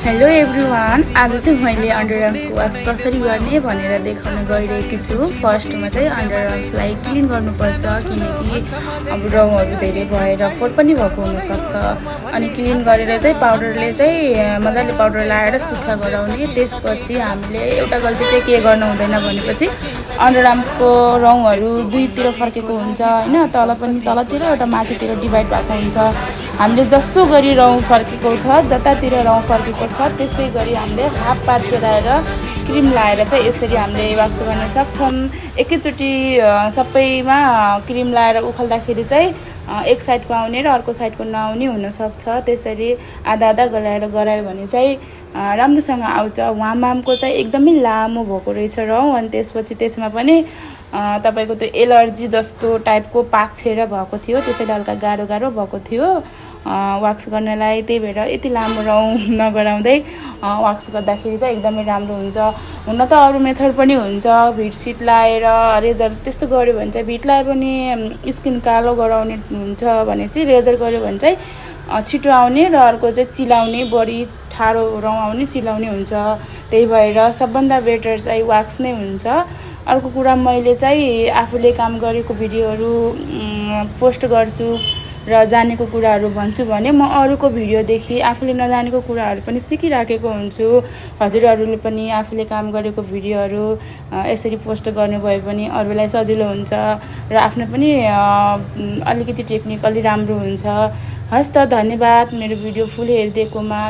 Hello everyone, आज चाहिँ मैले अन्डरआर्म्सको वाक्स कसरी गर्ने भनेर देखाउन गइरहेकी छु। फर्स्टमा चाहिँ अन्डरआर्म्सलाई क्लिन गर्नुपर्छ किनकि अब रौँहरू धेरै भएर फोड पनि भएको हुनसक्छ। अनि क्लिन गरेर चाहिँ पाउडरले चाहिँ मजाले पाउडर लगाएर सुक्खा गराउने। त्यसपछि हामीले एउटा गल्ती चाहिँ के गर्नु हुँदैन भनेपछि अन्डरआर्म्सको रौँहरू दुईतिर फर्केको हुन्छ हैन, तल पनि तलतिर एउटा माथितिर डिभाइड भएको हुन्छ। हामीले जसो गरी रौँ फर्केको छ, जतातिर रौँ फर्केको छ त्यसै गरी हामीले हाफ पार्ट गराएर क्रिम लाएर चाहिँ यसरी हामीले वाक्स गर्न सक्छौँ। एकैचोटि सबैमा क्रिम लाएर उखाल्दाखेरि चाहिँ एक साइडको आउने र अर्को साइडको नआउने हुनसक्छ। त्यसरी आधा आधा गराएर गरायो भने चाहिँ राम्रोसँग आउँछ। वामामको चाहिँ एकदमै लामो भएको रहेछ रौँ, अनि त्यसपछि त्यसमा पनि तपाईँको त्यो एलर्जी जस्तो टाइपको पाछेर भएको थियो, त्यसैले हल्का गाह्रो गाह्रो भएको थियो वाक्स गर्नलाई। त्यही भएर यति लामो रौँ नगराउँदै वाक्स गर्दाखेरि चाहिँ एकदमै राम्रो हुन्छ। हुन त अरू मेथड पनि हुन्छ, भिट सिट लाएर रेजर त्यस्तो गऱ्यो भने चाहिँ भिट लाए पनि स्किन कालो गराउने हुन्छ भनेपछि रेजर गऱ्यो भने चाहिँ छिटो आउने र अर्को चाहिँ चिलाउने, बढी ठाडो रौँ आउने चिलाउने हुन्छ। त्यही भएर सबभन्दा बेटर चाहिँ वाक्स नै हुन्छ। अर्को कुरा, मैले चाहिँ आफूले काम गरेको भिडियोहरू पोस्ट गर्छु र जानेको कुराहरू भन्छु भने म अरूको भिडियोदेखि आफूले नजानेको कुराहरू पनि सिकिराखेको हुन्छु। हजुरहरूले पनि आफूले काम गरेको भिडियोहरू यसरी पोस्ट गर्नुभयो भने अरूलाई सजिलो हुन्छ र आफ्नो पनि अलिकति टेक्निकली राम्रो हुन्छ। हस् त, धन्यवाद मेरो भिडियो फुल हेरिदिएकोमा।